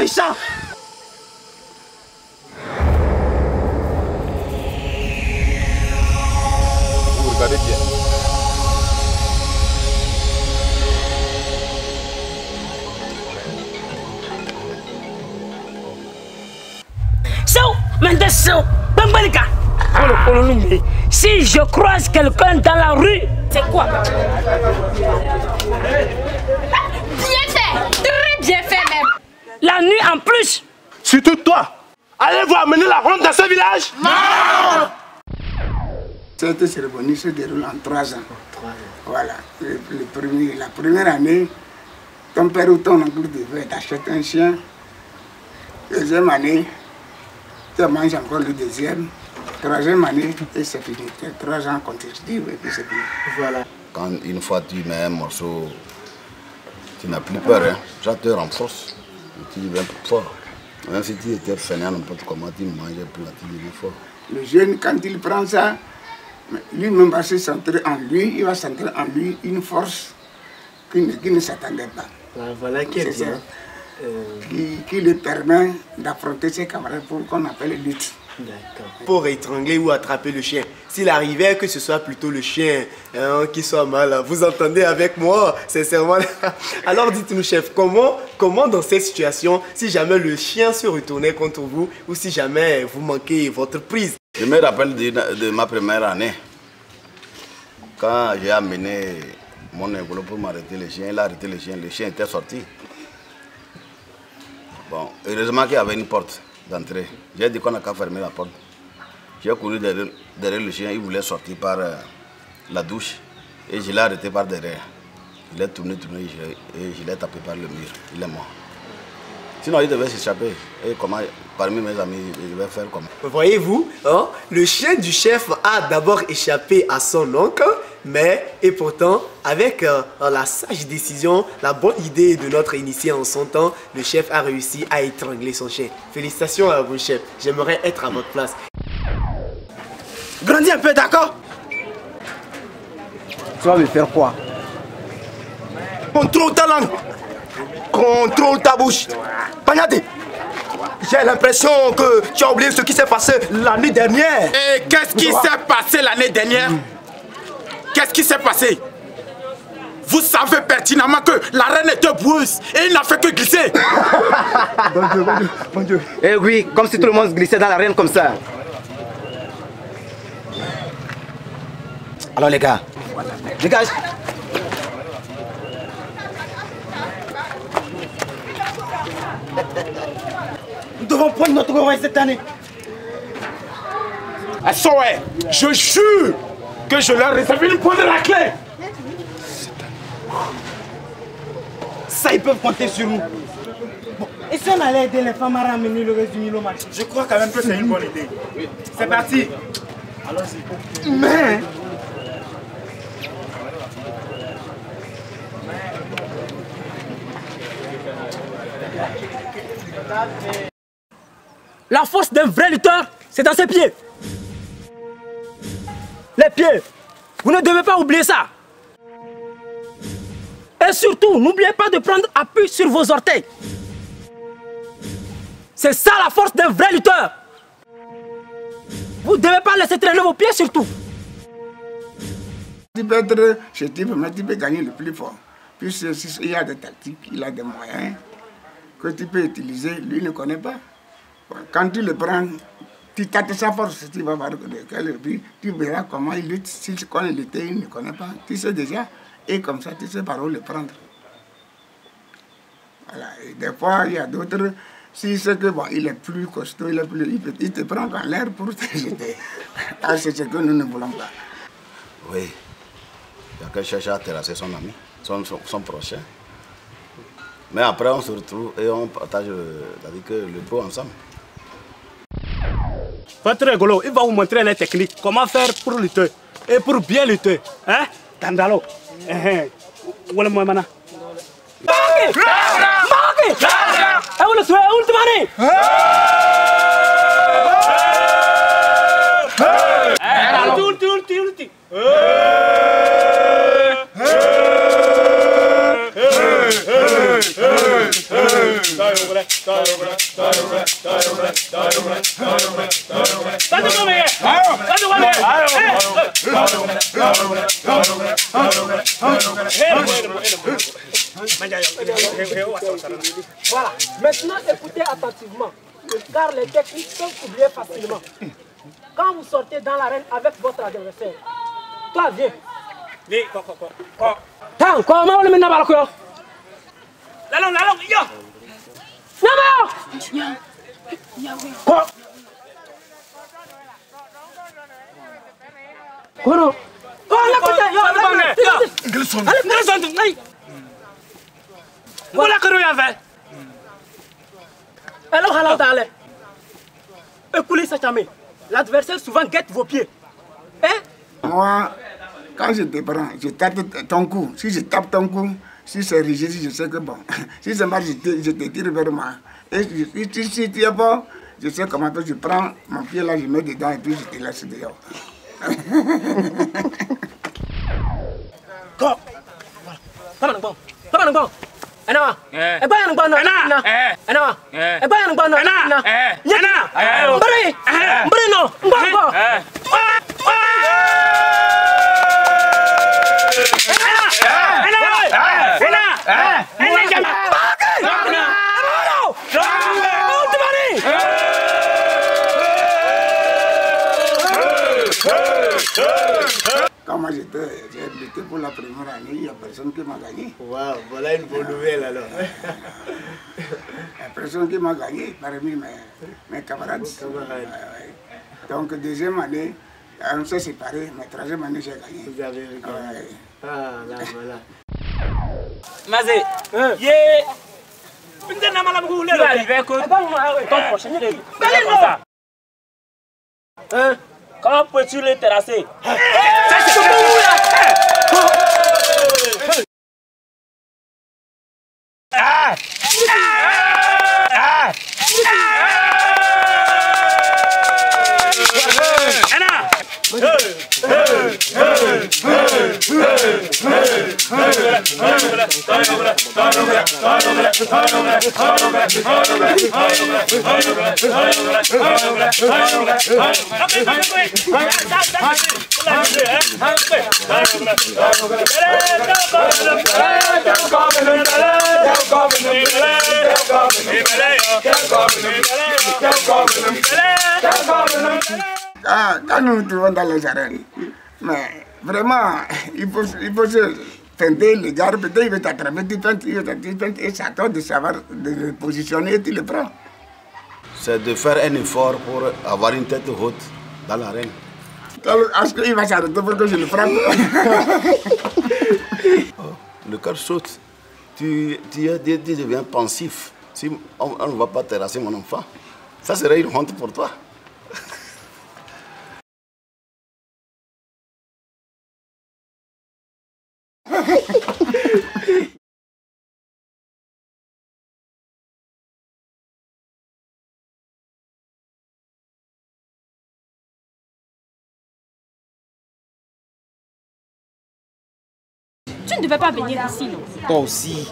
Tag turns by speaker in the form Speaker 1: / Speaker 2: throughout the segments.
Speaker 1: méchant.
Speaker 2: Vous regardez bien.
Speaker 3: Si je croise quelqu'un dans la rue, c'est quoi?
Speaker 4: Bien fait, très bien fait même.
Speaker 3: La nuit en plus.
Speaker 1: Surtout toi. Allez-vous amener la honte dans ce village?
Speaker 4: Non.
Speaker 5: Cette cérémonie se déroule en 3 ans. Voilà. La première année, ton père ou ton oncle devait t'acheter un chien. Deuxième année, tu manges encore le deuxième. Troisième année, et c'est fini. 3 ans consécutifs et puis c'est fini.
Speaker 6: Voilà. Quand une fois tu mets un morceau, tu n'as plus peur, hein. Ça te renforce. Tu deviens plus fort. Même si tu étais fainéant n'importe comment, tu mangeais plus, tu deviens fort.
Speaker 5: Le jeune, quand il prend ça, lui-même va se centrer en lui, il va centrer en lui une force qui ne s'attendait pas.
Speaker 1: Voilà qui est bien.
Speaker 5: Qui lui permet d'affronter ses camarades pour qu'on appelle lutte.
Speaker 1: Pour étrangler ou attraper le chien. S'il arrivait que ce soit plutôt le chien qui soit mal, vous entendez avec moi, sincèrement. Alors dites-nous, chef, comment dans cette situation, si jamais le chien se retournait contre vous ou si jamais vous manquez votre prise?
Speaker 6: Je me rappelle de ma première année. Quand j'ai amené mon école pour m'arrêter le chien, il a arrêté le chien était sorti. Bon, heureusement qu'il y avait une porte d'entrée. J'ai dit qu'on n'a qu'à fermer la porte. J'ai couru derrière le chien, il voulait sortir par la douche. Et je l'ai arrêté par derrière. Il est tourné, et je l'ai tapé par le mur. Il est mort. Sinon, il devait s'échapper. Et comment, parmi mes amis, il devait faire comment?
Speaker 1: Voyez-vous, hein, le chien du chef a d'abord échappé à son oncle, et pourtant, avec la sage décision, la bonne idée de notre initié en son temps, le chef a réussi à étrangler son chien. Félicitations à vous, chef. J'aimerais être à votre place.
Speaker 7: Grandis un peu, d'accord?
Speaker 8: Tu vas me faire quoi?
Speaker 7: Contrôle ta langue. Contrôle ta bouche. Pagnate, j'ai l'impression que tu as oublié ce qui s'est passé l'année dernière.
Speaker 9: Et qu'est-ce qui s'est passé l'année dernière? Qu'est-ce qui s'est passé? Vous savez pertinemment que la reine était boueuse et il n'a fait que glisser.
Speaker 8: Bon Dieu. Eh oui, comme si tout le monde glissait dans l'arène comme ça. Alors les gars, dégage.
Speaker 7: Nous devons prendre notre revanche cette année.
Speaker 9: Assoé, je jure que je leur réserve une pointe de la clé.
Speaker 7: Ça, ils peuvent compter sur nous.
Speaker 10: Bon, et si on allait aider les femmes à ramener le reste du Milo match?
Speaker 9: Je crois quand même que c'est une bonne idée. Oui. C'est parti. Allons-y.
Speaker 7: Mais...
Speaker 3: La force d'un vrai lutteur, c'est dans ses pieds. Les pieds, vous ne devez pas oublier ça. Et surtout, n'oubliez pas de prendre appui sur vos orteils. C'est ça la force d'un vrai lutteur. Vous ne devez pas laisser traîner vos pieds surtout.
Speaker 5: Tu peux être chétif, mais tu peux gagner le plus fort. Puisqu'il y a des tactiques, il a des moyens que tu peux utiliser, lui ne connaît pas. Quand tu le prends, tu tâtes sa force, tu vas voir tu verras comment il lutte. Si tu connais lutter, il ne connaît pas. Tu sais déjà, et comme ça, tu sais par où le prendre. Voilà. Et des fois, il y a d'autres, si c'est que bon, il est plus costaud, il te prend en l'air pour te jeter. Ah, c'est ce que nous ne voulons pas.
Speaker 6: Oui. Il y a quelqu'un qui cherche à terrasser son ami, son prochain. Mais après, on se retrouve et on partage le pot ensemble.
Speaker 1: Votre rigolo, il va vous montrer les techniques, comment faire pour lutter et pour bien lutter. Hein? Tandalo. Voilà moi maintenant.
Speaker 2: Voilà, maintenant écoutez attentivement, car les techniques sont oubliées facilement. Quand vous sortez dans l'arène avec votre adversaire, toi viens. Comment on le met dans la cour? La langue, yo! Quoi? Kono. Oh, la putain, yo, alors, écoutez ça, Chamé. L'adversaire souvent guette vos pieds. Hein?
Speaker 5: Moi, quand je te prends, je tape ton cou. Si je tape ton cou, si c'est rigide, je sais que bon. Si c'est mal, je te tire vers moi. Et si tu es bon, je sais comment je prends mon pied là, je mets dedans et puis je te laisse dehors.
Speaker 2: Go! Come on, go! Come on, go! Ana! Eh, ba yang bono na. Ana! Eh, ba yang bono na. Yana! Bari! Bari no! Go!
Speaker 5: Quand moi j'ai lutté pour la première année, il n'y a personne qui m'a gagné.
Speaker 1: Waouh, voilà une bonne nouvelle alors.
Speaker 5: Il n'y a personne qui m'a gagné parmi mes camarades. Donc deuxième année, on s'est séparés, mais troisième année j'ai gagné.
Speaker 1: Vous avez gagné. Ah là voilà.
Speaker 11: Mazé, yeah. Tu arrives à ton prochain comment peux-tu les terrasser?
Speaker 5: Quand nous nous trouvons dans les arènes, mais vraiment, il faut se feinter les gars, peut-être il veut t'attraper, tu feintes, et ça tente de savoir, de le positionner et tu le prends.
Speaker 6: C'est de faire un effort pour avoir une tête haute dans l'arène.
Speaker 5: Est-ce qu'il va s'arrêter pour que je le frappe?
Speaker 6: Le cœur saute. Tu deviens pensif. Si on ne va pas terrasser mon enfant, ça serait une honte pour toi.
Speaker 4: Tu ne devais pas venir ici, non?
Speaker 10: Toi aussi.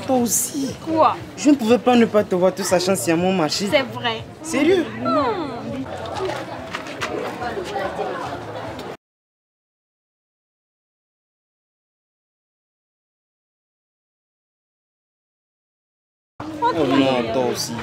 Speaker 10: Toi aussi.
Speaker 4: Quoi?
Speaker 10: Je ne pouvais pas ne pas te voir tout sachant si à mon marché.
Speaker 4: C'est vrai.
Speaker 10: Sérieux? Oh non, toi aussi.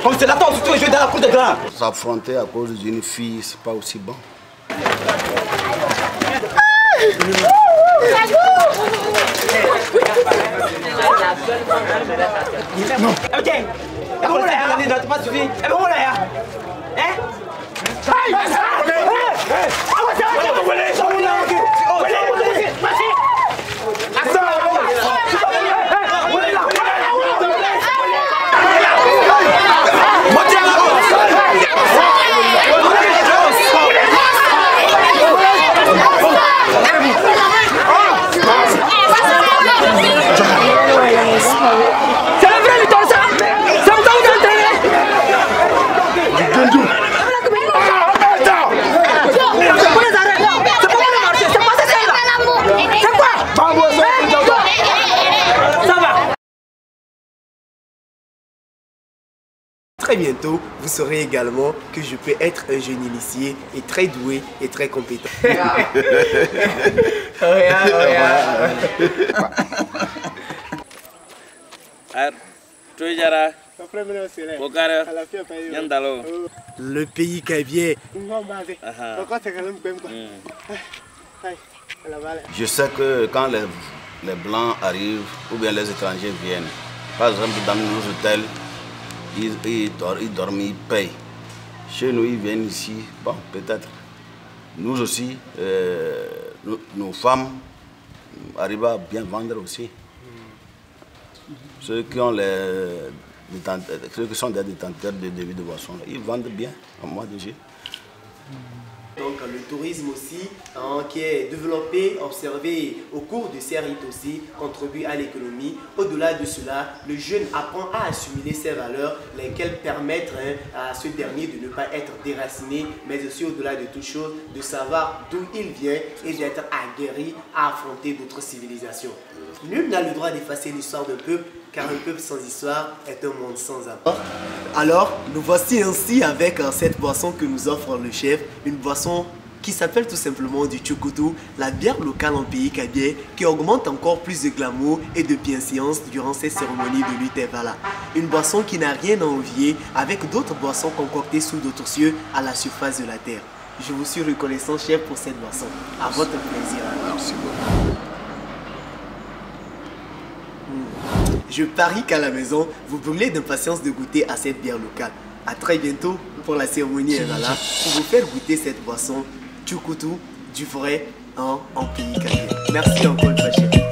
Speaker 8: Comme c'est là, toi aussi tu es joué dans la cour de grand.
Speaker 6: S'affronter à cause d'une fille, c'est pas aussi bon.
Speaker 8: Non. Ok. Comment on l'a dit, t'as pas suivi? Comment on l'a dit? Hein?
Speaker 1: très bientôt, vous saurez également que je peux être un jeune initié et très doué et très compétent. Le pays Kabie.
Speaker 6: Je sais que quand les Blancs arrivent ou bien les étrangers viennent, par exemple dans nos hôtels, ils dorment, ils payent. Chez nous, ils viennent ici, bon, peut-être. Nous aussi, nos femmes arrivent à bien vendre aussi. Ceux qui sont des détenteurs de devis de boissons, ils vendent bien en mois de juillet.
Speaker 1: Donc le tourisme aussi, qui est développé, observé au cours de ces rites aussi, contribue à l'économie. Au-delà de cela, le jeune apprend à assimiler ses valeurs, lesquelles permettent à ce dernier de ne pas être déraciné, mais aussi au-delà de toute chose, de savoir d'où il vient et d'être aguerri à affronter d'autres civilisations. Nul n'a le droit d'effacer l'histoire d'un peuple, car un peuple sans histoire est un monde sans apport. Alors, nous voici ainsi avec cette boisson que nous offre le chef, une boisson qui s'appelle tout simplement du Tchoukoudou, la bière locale en pays Kabie, qui augmente encore plus de glamour et de bienséance durant ces cérémonies de l'Utevala. Une boisson qui n'a rien à envier avec d'autres boissons concoctées sous d'autres cieux à la surface de la terre. Je vous suis reconnaissant, chef, pour cette boisson. À votre plaisir. Merci beaucoup. Je parie qu'à la maison, vous brûlez d'impatience de goûter à cette bière locale. A très bientôt pour la cérémonie Evala pour vous faire goûter cette boisson Tchoukoudou du vrai en pays Kabie. Merci encore, chef.